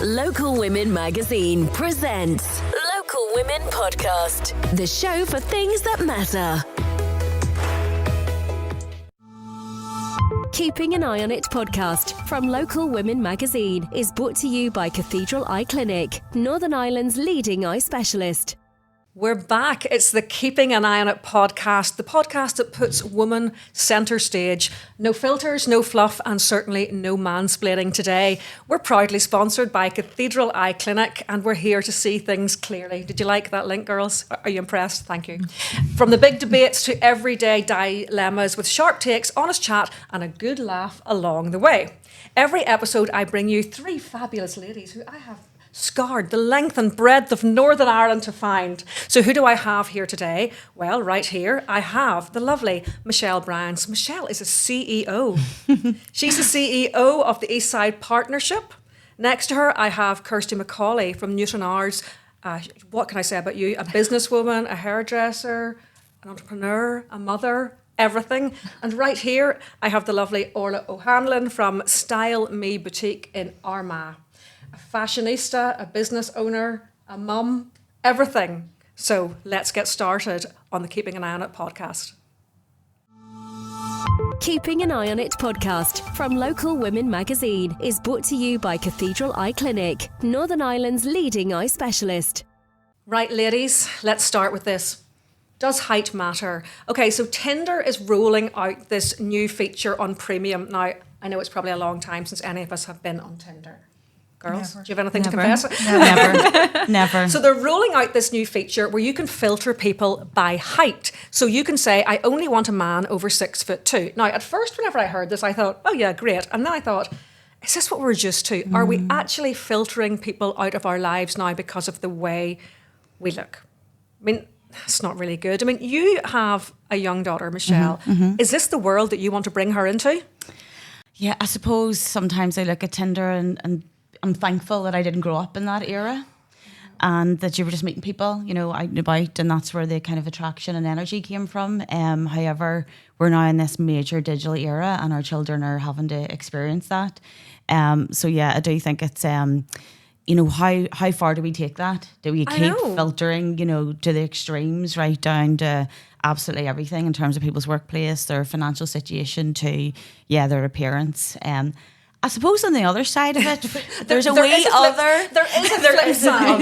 Local Women Magazine presents Local Women Podcast, the show for things that matter. Keeping an Eye on It podcast from Local Women Magazine is brought to you by Cathedral Eye Clinic, Northern Ireland's leading eye specialist. We're back. It's the Keeping an Eye on It podcast, the podcast that puts woman centre stage. No filters, no fluff, and certainly no mansplaining today. We're proudly sponsored by Cathedral Eye Clinic, and we're here to see things clearly. Did you like that link, girls? Are you impressed? Thank you. From the big debates to everyday dilemmas with sharp takes, honest chat, and a good laugh along the way. Every episode, I bring you three fabulous ladies who I have scoured the length and breadth of Northern Ireland to find. So who do I have here today? Well, right here, I have the lovely Michele Bryans. Michele is a CEO. She's the CEO of the Eastside Partnership. Next to her, I have Kirsty McAuley from Newton Ards. What can I say about you? A businesswoman, a hairdresser, an entrepreneur, a mother, everything. And right here, I have the lovely Orla O'Hanlon from Style Me Boutique in Armagh. A fashionista, a business owner, a mum, everything. So let's get started on the Keeping an Eye on It podcast. Keeping an Eye on It podcast from Local Women Magazine is brought to you by Cathedral Eye Clinic, Northern Ireland's leading eye specialist. Right, ladies, let's start with this. Does height matter? Okay, so Tinder is rolling out this new feature on premium. Now, I know it's probably a long time since any of us have been on Tinder. Girls, Never. do you have anything Never. to confess? Never. So they're rolling out this new feature where you can filter people by height. So you can say, I only want a man over 6'2". Now, at first, whenever I heard this, I thought, oh yeah, great. And then I thought, is this what we're used to? Are we actually filtering people out of our lives now because of the way we look? I mean, that's not really good. I mean, you have a young daughter, Michele. Is this the world that you want to bring her into? Yeah, I suppose sometimes I look at Tinder and I'm thankful that I didn't grow up in that era and that you were just meeting people, you know, out and about, and that's where the kind of attraction and energy came from. However, we're now in this major digital era and our children are having to experience that. So yeah, I do think it's, you know, how far do we take that? Do we keep filtering, you know, to the extremes, right down to absolutely everything in terms of people's workplace, their financial situation to, their appearance? I suppose on the other side of it, there's a flip side. There is a flip side.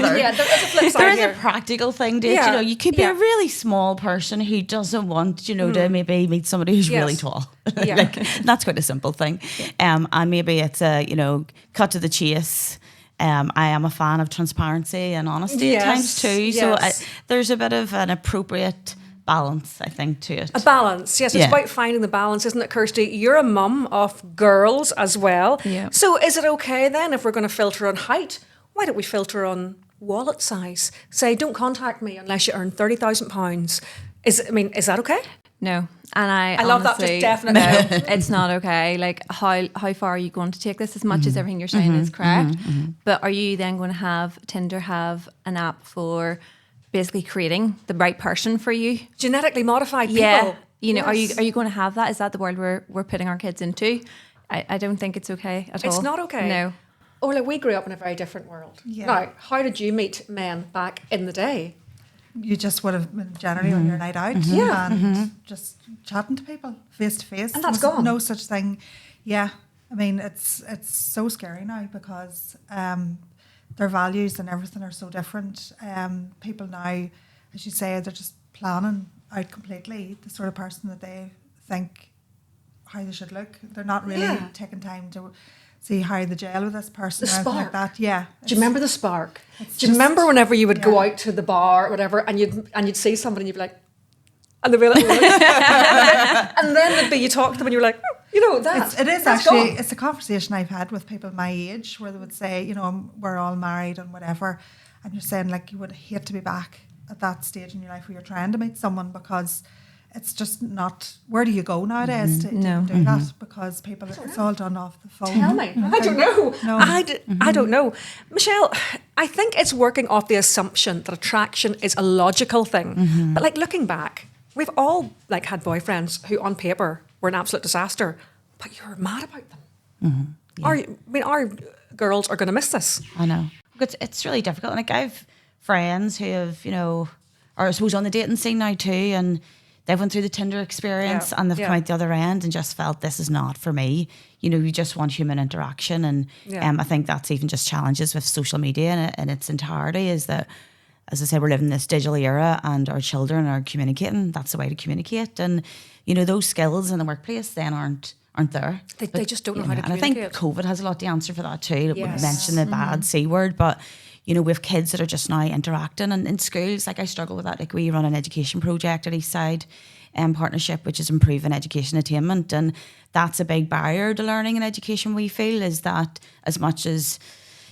There is here. a practical thing to it. You know, you could be a really small person who doesn't want, you know, to maybe meet somebody who's really tall. Like, that's quite a simple thing. And maybe it's a, you know, cut to the chase. I am a fan of transparency and honesty at times too. So there's a bit of an appropriate balance, I think, to it. A balance, yes. It's about finding the balance, isn't it, Kirsty? You're a mum of girls as well. Yeah. So is it okay then if we're going to filter on height? Why don't we filter on wallet size? Say, don't contact me unless you earn £30,000. Is that okay? No. And I love that, just definitely. No, it's not okay. Like, how far are you going to take this? As much as everything you're saying is correct, but are you then going to have Tinder have an app for basically creating the right person for you? Genetically modified people. Yeah. You know, are you going to have that? Is that the world we're putting our kids into? I don't think it's okay at all. It's not okay. No. Orla, we grew up in a very different world. Yeah. Now, how did you meet men back in the day? You just would have been generally on your night out and just chatting to people face to face. And that's There's gone. No such thing. Yeah. I mean, it's so scary now because their values and everything are so different. People now, as you say, they're just planning out completely the sort of person that they think how they should look. They're not really taking time to see how they gel with this person The or anything spark. like that. Yeah. Do you remember the spark? Do you remember whenever you would go out to the bar or whatever and you'd see somebody and you'd be like, and they'd be like, and then there'd be, you talk to them and you were like, oh, you know, it's a conversation I've had with people my age where they would say, you know, we're all married and whatever, and you're saying like you would hate to be back at that stage in your life where you're trying to meet someone because it's just not, where do you go nowadays to do that? Because people, it's all done off the phone. Tell me. I don't know. No. I don't know. Michele, I think it's working off the assumption that attraction is a logical thing. But like looking back, we've all like had boyfriends who on paper were an absolute disaster, but you're mad about them. girls are going to miss this. I know. It's really difficult. Like I've friends who have, are I suppose on the dating scene now too, and they've went through the Tinder experience and they've come out the other end and just felt this is not for me. You just want human interaction, and I think that's even just challenges with social media in its entirety, is that, as I said, we're living in this digital era and our children are communicating. That's the way to communicate. And, those skills in the workplace then aren't there. They just don't know how to and communicate. I think COVID has a lot to answer for that too. We Yes. mentioned the bad C word, but we have kids that are just now interacting, and in schools, like I struggle with that. Like we run an education project at Eastside partnership, which is improving education attainment, and that's a big barrier to learning and education. We feel is that as much as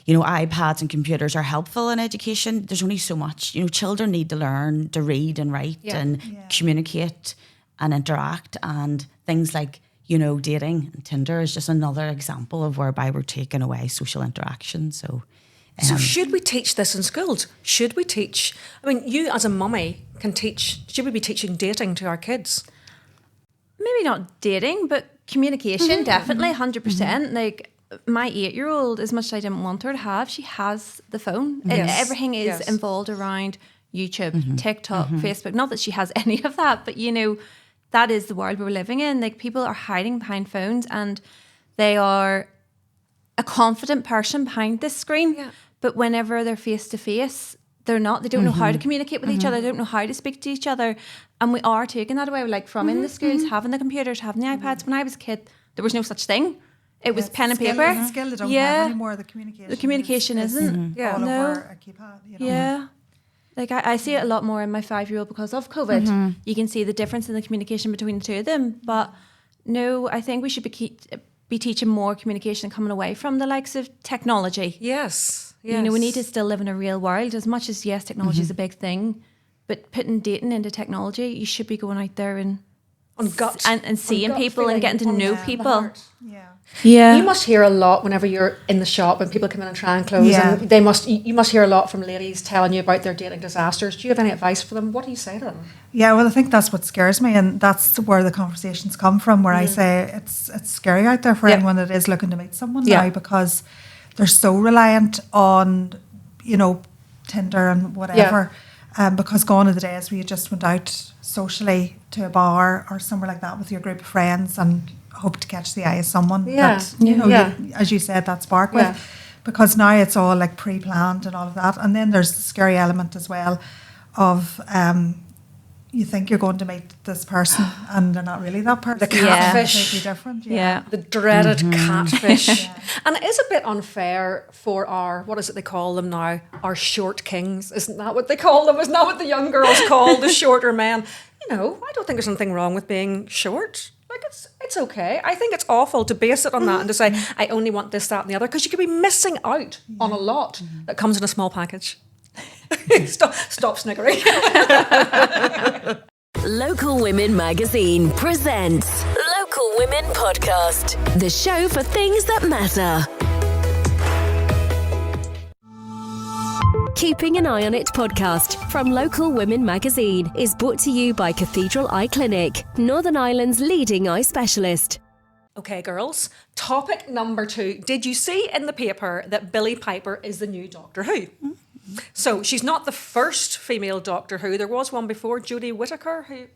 iPads and computers are helpful in education, there's only so much. Children need to learn to read and write and communicate and interact, and things like dating and Tinder is just another example of whereby we're taking away social interaction. So should we teach this in schools? Should we teach? I mean, you as a mummy can teach. Should we be teaching dating to our kids? Maybe not dating, but communication, definitely, 100%. Like my 8-year-old, as much as I didn't want her to have, she has the phone. And everything is involved around YouTube, TikTok, Facebook. Not that she has any of that, but that is the world we're living in. Like people are hiding behind phones, and they are a confident person behind this screen. Yeah. But whenever they're face to face, they're not. They don't know how to communicate with each other. They don't know how to speak to each other. And we are taking that away. Like from in the schools, having the computers, having the iPads. When I was a kid, there was no such thing. It was pen and paper. It's a skill they don't have anymore. The communication. The communication isn't. All over a keypad. Yeah. Like I see it a lot more in my 5-year-old because of COVID. You can see the difference in the communication between the two of them. But no, I think we should be teaching more communication coming away from the likes of technology. Yes. We need to still live in a real world. As much as, yes, technology is a big thing, but putting dating into technology, you should be going out there and seeing people and getting to know people. You must hear a lot whenever you're in the shop and people come in and try and close. Yeah. And you must hear a lot from ladies telling you about their dating disasters. Do you have any advice for them? What do you say to them? Yeah, well, I think that's what scares me, and that's where the conversations come from, where I say it's scary out there for anyone that is looking to meet someone now, because they're so reliant on, Tinder and whatever. Because gone are the days where you just went out socially to a bar or somewhere like that with your group of friends and hope to catch the eye of someone that, you, as you said, that spark with. Because now it's all like pre-planned and all of that. And then there's the scary element as well of you think you're going to meet this person and they're not really that person. The catfish. Completely different. The dreaded catfish. And it is a bit unfair for our, what is it they call them now? Our short kings. Isn't that what they call them? Isn't that what the young girls call the shorter men? I don't think there's anything wrong with being short. Like it's okay. I think it's awful to base it on that and to say, I only want this, that and the other, because you could be missing out on a lot that comes in a small package. Stop sniggering. Local Women Magazine presents Local Women Podcast, the show for things that matter. Keeping an Eye on It podcast from Local Women Magazine is brought to you by Cathedral Eye Clinic, Northern Ireland's leading eye specialist. Okay, girls. Topic number 2. Did you see in the paper that Billie Piper is the new Doctor Who? So she's not the first female Doctor Who. There was one before, Jodie Whittaker, who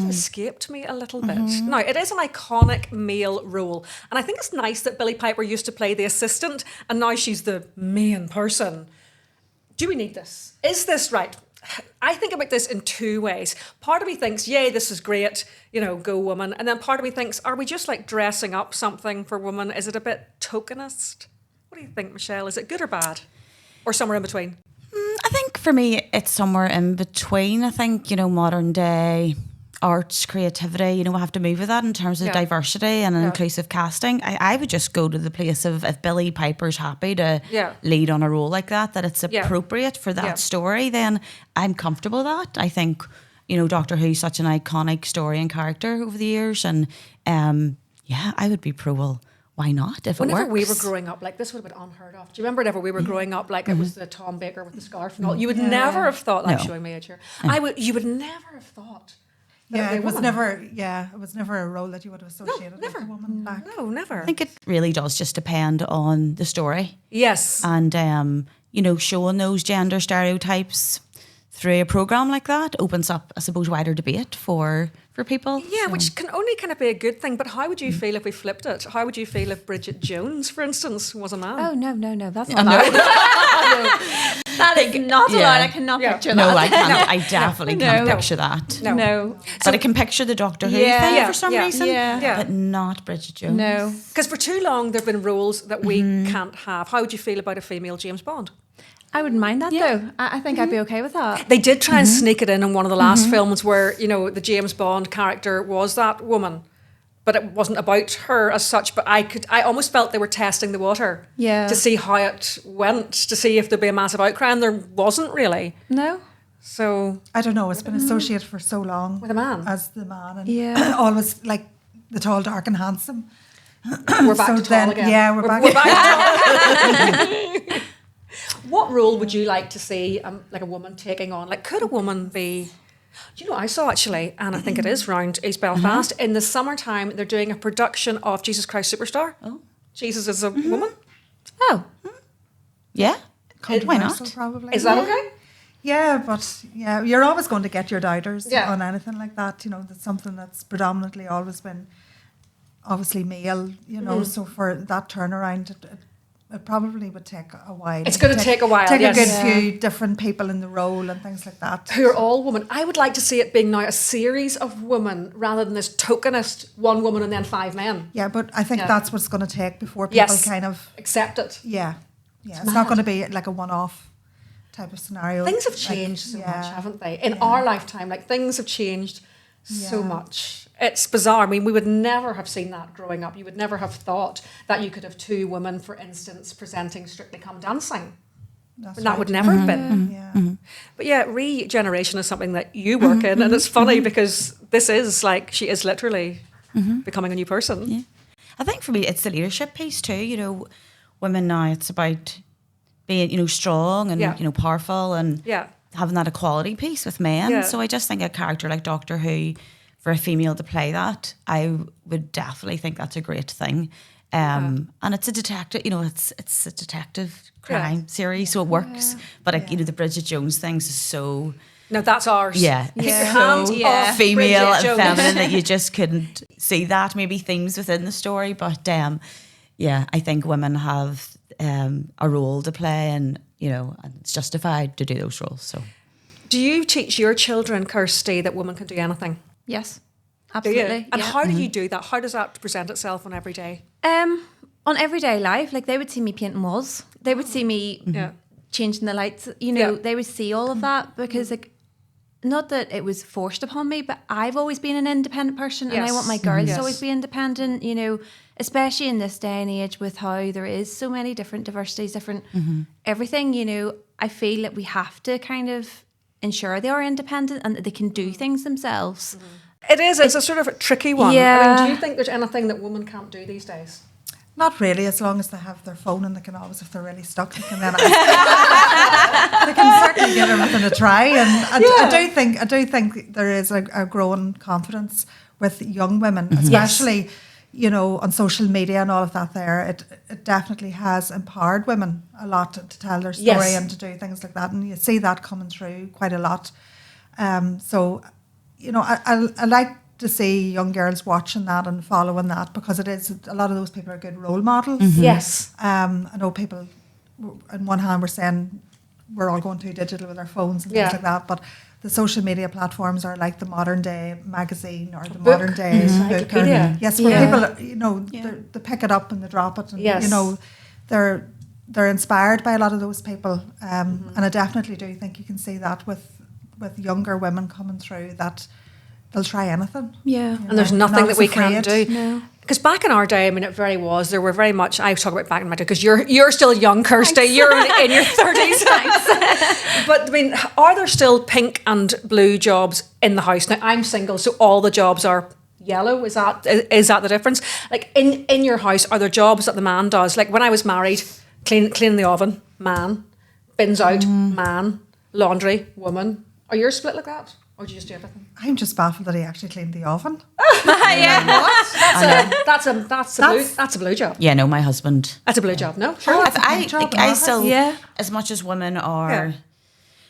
escaped me a little bit. Now, it is an iconic male role. And I think it's nice that Billie Piper used to play the assistant and now she's the main person. Do we need this? Is this right? I think about this in 2 ways. Part of me thinks, yay, this is great, go woman. And then part of me thinks, are we just like dressing up something for women? Is it a bit tokenist? What do you think, Michele? Is it good or bad? Or somewhere in between? I think for me, it's somewhere in between. I think, modern day arts, creativity, we have to move with that in terms of diversity and inclusive casting. I would just go to the place of, if Billie Piper's happy to lead on a role like that it's appropriate for that story, then I'm comfortable with that. I think, Doctor Who's such an iconic story and character over the years, and I would be pro. Why not? If whenever it works. we were growing up, like this would have been unheard of. Do you remember whenever we were growing up, like it was the Tom Baker with the scarf and all? You would never have thought, like showing my age here. You would never have thought Yeah, be a it was woman. never. Yeah, it was never a role that you would have associated with a woman back. No, never. I think it really does just depend on the story. Yes. And, showing those gender stereotypes through a programme like that opens up, I suppose, wider debate for people. Yeah, So- which can only kind of be a good thing. But how would you feel if we flipped it? How would you feel if Bridget Jones, for instance, was a man? Oh no, that's not allowed. That is not Yeah. allowed. I cannot Yeah. picture No, that. I can't. I definitely can't No. picture that. No. But I can picture the Doctor Who Yeah. thing Yeah, for some yeah, reason, yeah. but not Bridget Jones. No. Because for too long there have been roles that we can't have. How would you feel about a female James Bond? I wouldn't mind that though. I think I'd be okay with that. They did try and sneak it in one of the last films where, the James Bond character was that woman. But it wasn't about her as such. But I almost felt they were testing the water. Yeah. To see how it went, to see if there'd be a massive outcry, and there wasn't really. No. So I don't know. It's been associated for so long With a man. as the man, and Yeah. always like the tall, dark, and handsome. we're back So to tall then- again. yeah, we're back. We're back to tall. What role would you like to see like a woman taking on? Like, could a woman be... Do you know, I saw actually, and I think it is round East Belfast, in the summertime, they're doing a production of Jesus Christ Superstar. Oh. Jesus is a woman. Oh. Yeah, why Controversial, not? Probably. Is that okay? Yeah, but yeah, you're always going to get your doubters Yeah. on anything like that. That's something that's predominantly always been obviously male. So for that turnaround, it probably would take a while. It's gonna take a while, Take yes. a good Yeah. few different people in the role and things like that. Who are all women. I would like to see it being now a series of women rather than this tokenist one woman and then 5 men. Yeah, but I think Yeah. that's what it's going to take before people Yes. kind of Accept it. yeah. It's not going to be like a one-off type of scenario. Things have Like, changed so yeah. much, haven't they? In our lifetime, like things have changed so Yeah. much. It's bizarre. I mean, we would never have seen that growing up. You would never have thought that you could have 2 women, for instance, presenting Strictly Come Dancing. That's That right. would never have been. Yeah. But yeah, regeneration is something that you work in, and it's funny because this is like, she is literally becoming a new person. Yeah. I think for me, it's the leadership piece too. Women now, it's about being, strong and, Yeah. powerful and Yeah. having that equality piece with men. Yeah. So I just think a character like Doctor Who, for a female to play that, I would definitely think that's a great thing. And it's a detective, it's a detective crime series, so it works. But the Bridget Jones things is so No, that's ours. yeah, Keep your it's hands so off female Bridget and Jones. feminine that you just couldn't see that maybe themes within the story. But I think women have a role to play, and and it's justified to do those roles. So. Do you teach your children, Kirsty, that women can do anything? Yes. Do you? Absolutely. And yeah. how do you do that? How does that present itself on every day? On everyday life, like they would see me painting walls. They would see me Yeah. changing the lights. Yeah. They would see all of that because not that it was forced upon me, but I've always been an independent person and I Yes. want my girls Yes. to always be independent, especially in this day and age with how there is so many different diversities, different everything, I feel that we have to kind of ensure they are independent and that they can do things themselves. It is. It's a sort of a tricky one. I Yeah. mean, do you think there's anything that women can't do these days? Not really, as long as they have their phone and they can always, if they're really stuck, they can then they can certainly give everything a try. And I do think there is a growing confidence with young women, especially on social media and all of that. There, it definitely has empowered women a lot to tell their story Yes. and to do things like that, and you see that coming through quite a lot. So, I like to see young girls watching that and following that, because it is, a lot of those people are good role models. Yes. I know people, on one hand, were saying we're all going too digital with our phones and Yeah. things like that, but the social media platforms are like the modern day magazine or the book. modern day book. Or, Wikipedia. yes, where Yeah. people, they pick it up and they drop it, and Yes. they're inspired by a lot of those people, and I definitely do think you can see that with younger women coming through, that they'll try anything. Yeah. And there's They're nothing not that as we can't afraid. do. No. Because back in our day, I mean, it very was. There were very much. I talk about back in my day because you're still young, Kirsty. You're in your 30s. But I mean, are there still pink and blue jobs in the house? Now I'm single, so all the jobs are yellow. Is that the difference? Like in your house, are there jobs that the man does? Like when I was married, cleaning the oven, man, bins out, man, laundry, woman. Are yours split like that? Or do you just do everything? I'm just baffled that he actually cleaned the oven. That's a blue job. Yeah, no, my husband. That's a blue job, no? Sure. I still, Yeah. as much as women are,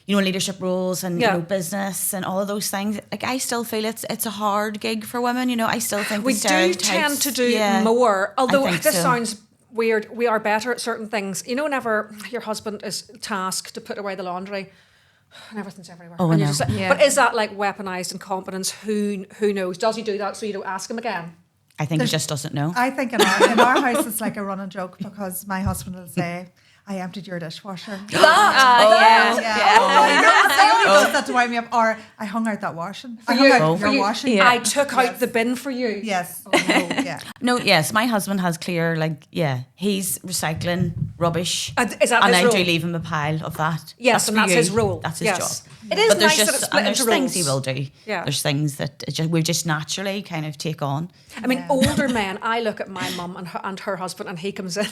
you know, in leadership roles and you know, business and all of those things, like I still feel it's a hard gig for women. You know, I still think We the do stereotypes, tend to do more, although think this so. sounds weird. We are better at certain things. You know, whenever your husband is tasked to put away the laundry, and everything's everywhere. Oh, and I you're know. just like, but is that like weaponized incompetence? Who knows? Does he do that so you don't ask him again? I think he just doesn't know. I think in our house it's like a running joke because my husband will say, I emptied your dishwasher. Yeah. Oh, he only does that to wind me up. Or I hung out that washing. I hung out your washing. I took out the bin for you. Yes. Oh, no, yeah. No, yes, my husband has clear, like, he's recycling rubbish. Is that and his I role? do leave him a pile of that. Yes, and that's for his you. role. That's his Yes. job. It is But there's nice that just, it's split and there's into things he roles. will do. Yeah. There's things that we just naturally kind of take on. I mean, older men, I look at my mum and her husband, and he comes in.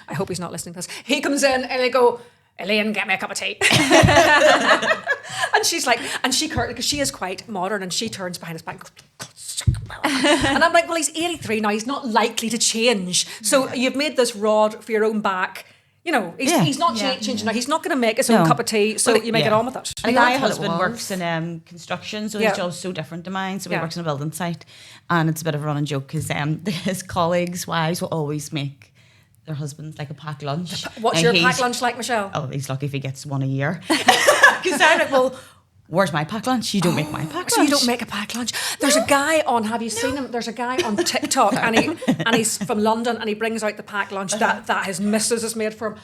I hope he's not listening to this. He comes in and they go, Elaine, get me a cup of tea. And she's like, and she, because she is quite modern, and she turns behind his back and goes, and I'm like, well, he's 83 now, he's not likely to change. So you've made this rod for your own back. You know, he's not changing now. He's not going to make his own cup of tea, so you may get on with it. And my husband works in construction, so his Yeah. job's so different to mine. So he Yeah. works on a building site, and it's a bit of a running joke because his colleagues' wives will always make their husbands like a packed lunch. What's Now your packed lunch like, Michelle? Oh, he's lucky if he gets one a year. Because I'm like, well, where's my packed lunch? You don't make my packed So lunch. you don't make a packed lunch. There's a guy on. Have you seen him? There's a guy on TikTok, and he's from London, and he brings out the packed lunch that his missus has made for him.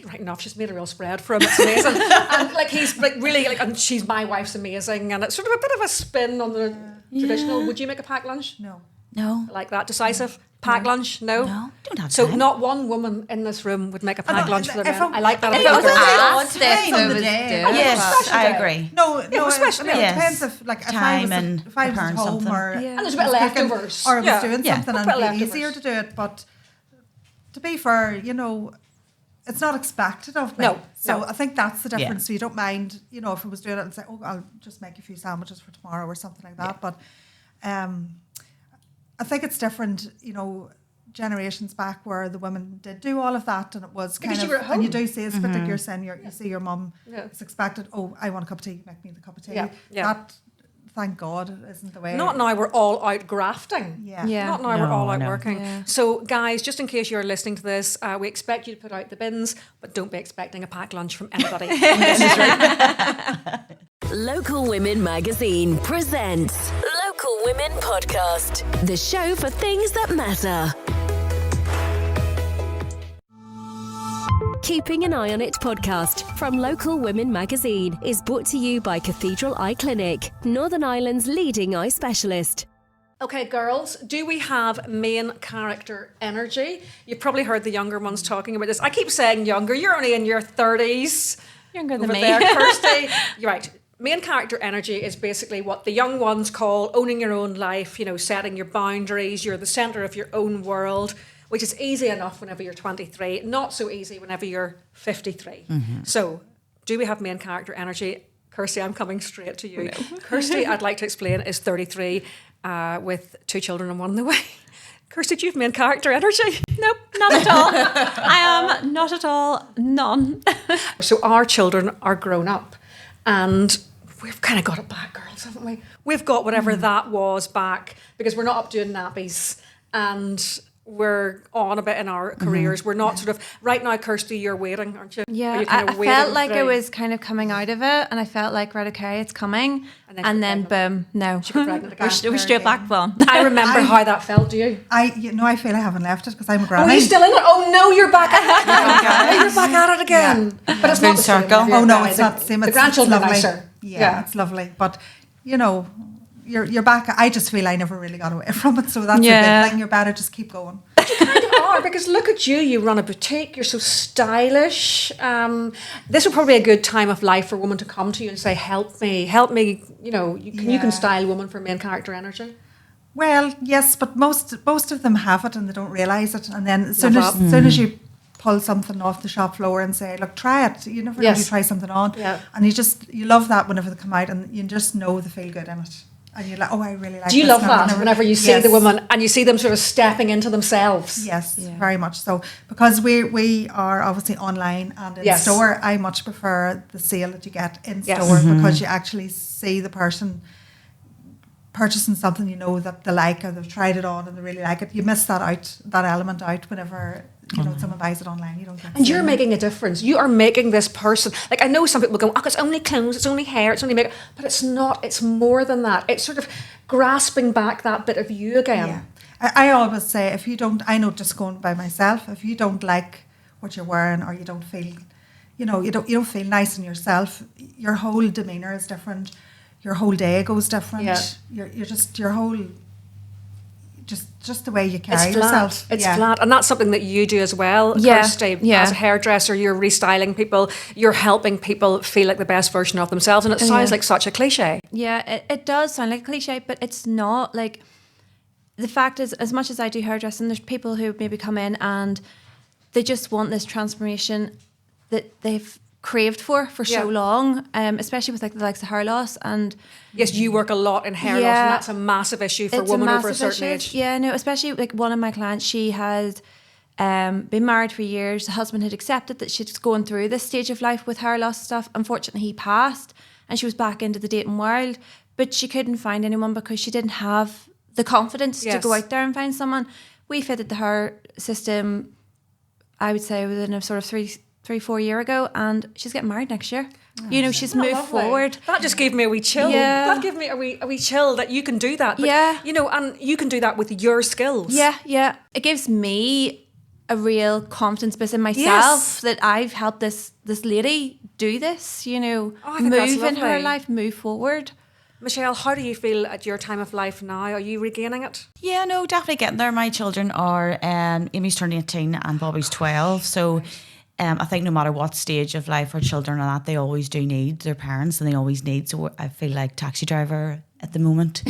Right enough, she's made a real spread for him. It's amazing, and like he's like really like, and she's my wife's amazing, and it's sort of a bit of a spin on the traditional. Would you make a packed lunch? No. No. Like that decisive packed lunch? No, No, don't have So time. not one woman in this room would make a packed lunch for the if men. I like that. If about it was girls. asked, Depends on it the was day. do. Yes, I agree. No, especially- it yes. depends if like if I Time was and if I was at preparing home something. or And there's a bit of was cooking leftovers. or I was Yeah. doing Yeah. something A and bit of it'd be leftovers. easier to do it. But to be fair, you know, it's not expected of me. No, So no. I think that's the difference. Yeah. So you don't mind, you know, if I was doing it and say, oh, I'll just make a few sandwiches for tomorrow or something like that. But I think it's different, you know, generations back where the women did do all of that, and it was kind Because of, you were at and you home. do see, it's a bit like you're saying, you see your mum, Yeah. it's expected, oh, I want a cup of tea, make me the cup of tea. Yeah, yeah. That, thank God, isn't the way. Not now we're all out grafting. Yeah. Yeah. Not now we're No, all out no. working. Yeah. So, guys, just in case you're listening to this, we expect you to put out the bins, but don't be expecting a packed lunch from anybody. in this room. Local Women Magazine presents Local Women Podcast, the show for things that matter. Keeping an Eye on It podcast from Local Women Magazine is brought to you by Cathedral Eye Clinic, Northern Ireland's leading eye specialist. Okay, girls, do we have main character energy? You've probably heard the younger ones talking about this. I keep saying younger. You're only in your 30s. Younger than Over me. there, Kirsty. You're right. Main character energy is basically what the young ones call owning your own life, you know, setting your boundaries. You're the centre of your own world, which is easy enough whenever you're 23, not so easy whenever you're 53. So, do we have main character energy? Kirsty, I'm coming straight to you. Kirsty, I'd like to explain, is 33 with 2 children and one on the way. Kirsty, do you have main character energy? Nope, not at all. I am not at all. None. So our children are grown up, and we've kind of got it back, girls, haven't we? We've got whatever that was back, because we're not up doing nappies, and we're on a bit in our careers. We're not sort of, right now, Kirsty, you're waiting, aren't you? Are Yeah, you kind I of waiting felt like I through? was kind of coming out of it, and I felt like, right, okay, it's coming, And and then then, she got boom, no. She got pregnant again. We're straight back one. I remember how that felt, do you? I feel I haven't left it because I'm a Oh, granny. are you still in it? Oh no, you're back at it. You're back at it again. But it's not the same. circle. Oh no, it's not the same. The It's grandchildren are lovely. nicer. Yeah, it's lovely. But you know, you're back. I just feel I never really got away from it. So that's a Yeah. good thing. You're better just keep going. You are, because look at you. You run a boutique. You're so stylish. This would probably be a good time of life for a woman to come to you and say, "Help me, help me." You know, you Yeah. can style women for main character energy. Well, yes, but most of them have it and they don't realise it. And then as soon Love as, that. soon as you pull something off the shop floor and say, look, try it. You never Yes. really try something on. Yeah. And you love that whenever they come out and you just know they feel good in it. And you're like, oh, I really like Do you this love now. that whenever you see Yes. the woman and you see them sort of stepping into themselves? Yes, Yeah. very much so. Because we are obviously online and in Yes. store, I much prefer the sale that you get in Yes. store because you actually see the person purchasing something you know that they like or they've tried it on and they really like it. You miss that element out whenever someone buys it online. You don't get to And see you're it. making a difference. You are making this person, like I know some people go, oh, it's only clothes, it's only hair, it's only makeup, but it's not, it's more than that. It's sort of grasping back that bit of you again. Yeah. I always say, if you don't, I know just going by myself, if you don't like what you're wearing or you don't feel, you don't feel nice in yourself, your whole demeanour is different, your whole day goes different. Yeah. You're just your whole, just the way you carry It's flat. yourself. It's Yeah. flat. And that's something that you do as well, Yeah, Kirsty. yeah. As a hairdresser, you're restyling people, you're helping people feel like the best version of themselves. And it sounds like such a cliche. Yeah, it does sound like a cliche, but it's not. Like, the fact is, as much as I do hairdressing, there's people who maybe come in and they just want this transformation that they've craved for Yeah. so long, especially with like the likes of hair loss. And Yes, you work a lot in hair loss, Yeah. and that's a massive issue for it's women over a massive certain issue. age. Yeah, no, especially like one of my clients, she had been married for years. The husband had accepted that she's going through this stage of life with hair loss stuff. Unfortunately, he passed and she was back into the dating world, but she couldn't find anyone because she didn't have the confidence to Yes. go out there and find someone. We fitted the hair system, I would say, within a sort of 3-4 year ago, and she's getting married next year. She's moved Lovely. forward. That just gave me a wee chill. Yeah. That gave me a wee chill that you can do that. But, Yeah. and you can do that with your skills. Yeah. It gives me a real confidence boost in myself Yes. that I've helped this lady do this, I think that's move in her lovely. life, move forward. Michele, how do you feel at your time of life now? Are you regaining it? Yeah, no, definitely getting there. My children are, Amy's turning 18 and Bobby's 12. So I think no matter what stage of life our children are at, they always do need their parents and they always need. So I feel like taxi driver at the moment.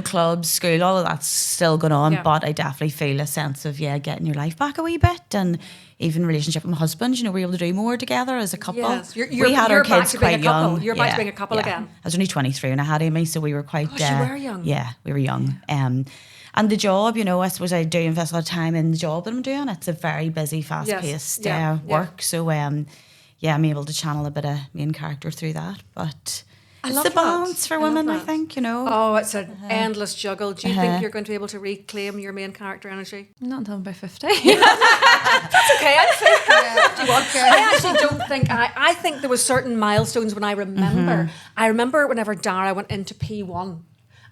Clubs, school, all of that's still going on. Yeah. But I definitely feel a sense of, getting your life back a wee bit. And even relationship with my husband, we're able to do more together as a couple. Yes. We had our you're back kids to being quite a couple. young. You're back to being a couple again. I was only 23 when I had Amy, so we were quite... Gosh, you were young. Yeah, we were young. And the job, I suppose I do invest a lot of time in the job that I'm doing. It's a very busy, fast-paced work. So, I'm able to channel a bit of main character through that. But it's love the that. balance for I love women, I that. think, Oh, it's an endless juggle. Do you think you're going to be able to reclaim your main character energy? Not until I'm about 50. Okay, I think 51. I actually don't think I think there was certain milestones when I remember. I remember whenever Dara went into P1,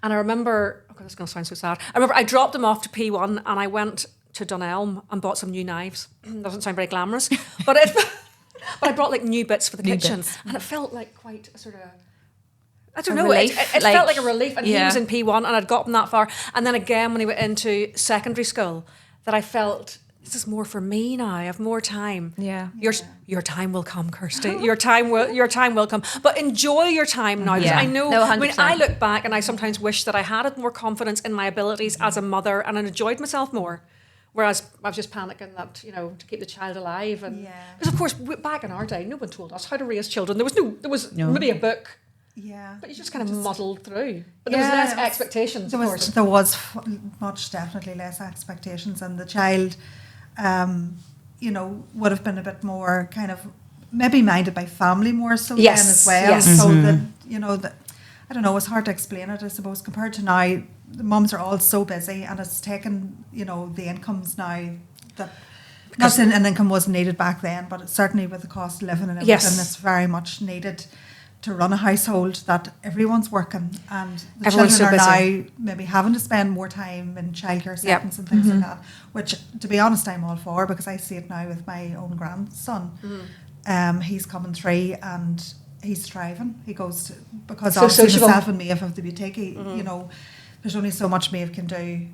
and I remember, oh God, this is going to sound so sad. I remember I dropped him off to P1 and I went to Dunelm and bought some new knives. Doesn't sound very glamorous, but I brought like new bits for the kitchen, and it felt like quite a sort of, I don't know, relief, it like- felt like a relief. And he Yeah. was in P1 and I'd got him that far. And then again, when he went into secondary school, that I felt, this is more for me now. I have more time. Yeah. Your time will come, Kirsty. Your time will come. But enjoy your time now. Because Yeah. I know, No, when 100%. I look back and I sometimes wish that I had more confidence in my abilities as a mother and I enjoyed myself more. Whereas I was just panicking that, to keep the child alive. And because of course, back in our day, no one told us how to raise children. There was maybe a book. Yeah. But you just kind of muddled through. But there was less expectations, of course. There was much, definitely less expectations, and the child, would have been a bit more kind of maybe minded by family more so then as well. Yes. So that, I don't know, it's hard to explain it, I suppose, compared to now. The mums are all so busy, and it's taken, the incomes now that. Not saying an income wasn't needed back then, but it's certainly with the cost of living and everything, it's very much needed to run a household that everyone's working, and the Everyone's children so are busy. now maybe having to spend more time in childcare settings and things like that, which, to be honest, I'm all for, because I see it now with my own grandson. He's coming 3 and he's thriving. He goes to, because So obviously sociable. myself and Maeve have the boutique, there's only so much Maeve can do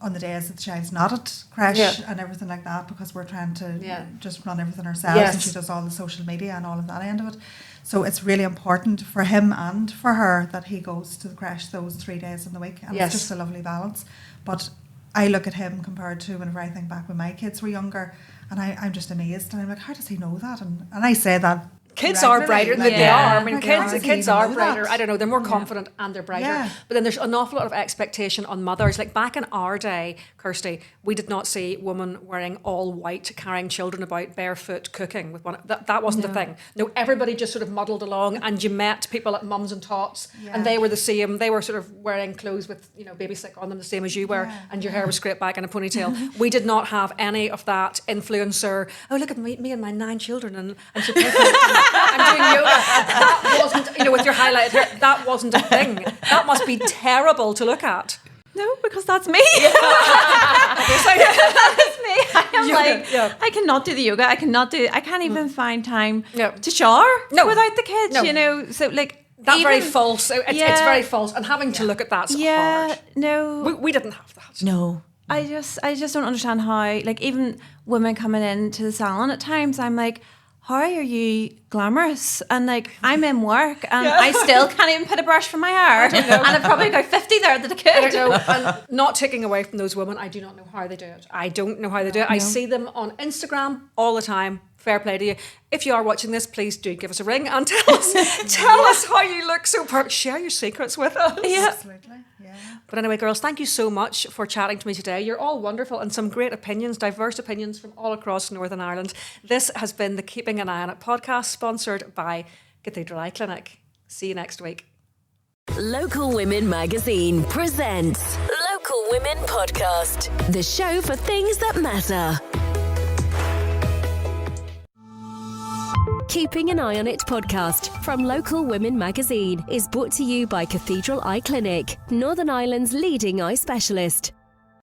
on the days that the child's not at creche and everything like that, because we're trying to just run everything ourselves, and she does all the social media and all of that end of it. So it's really important for him and for her that he goes to the creche those 3 days in the week, and it's just a lovely balance. But I look at him compared to whenever I think back when my kids were younger, and I'm just amazed. And I'm like, how does he know that? And I say that. Kids are brighter than they are. I mean, Like, how does he kids even are know brighter. that? I don't know. They're more confident and they're brighter. Yeah. But then there's an awful lot of expectation on mothers. Like back in our day, Kirsty, we did not see women wearing all white, carrying children about barefoot, cooking with one. That wasn't the thing. No, everybody just sort of muddled along, and you met people at mums and tots, and they were the same. They were sort of wearing clothes with baby stick on them, the same as you were, and your hair was scraped back in a ponytail. We did not have any of that influencer. Oh, look at me and my 9 children, and she's pregnant. I'm doing yoga. That wasn't, with your highlighted hair, that wasn't a thing. That must be terrible to look at. No, because that's me. That's me. I cannot do the yoga. I can't even find time to shower without the kids, So like, that's very false. It's very false. And having to look at that's hard. No. We didn't have that. No. I just don't understand how, like, even women coming into the salon at times, I'm like, how are you glamorous? And like, I'm in work and I still can't even put a brush for my hair. And I've probably got 50 there that I could. And not taking away from those women, I do not know how they do it. I don't know how they do it. I see them on Instagram all the time. Fair play to you. If you are watching this, please do give us a ring and tell us how you look so perfect. Share your secrets with us. Yeah. Absolutely. Yeah. But anyway, girls, thank you so much for chatting to me today. You're all wonderful and some great opinions, diverse opinions from all across Northern Ireland. This has been the Keeping an Eye on It podcast, sponsored by Cathedral Eye Clinic. See you next week. Local Women Magazine presents Local Women Podcast, the show for things that matter. Keeping an Eye on It podcast from Local Women Magazine is brought to you by Cathedral Eye Clinic, Northern Ireland's leading eye specialist.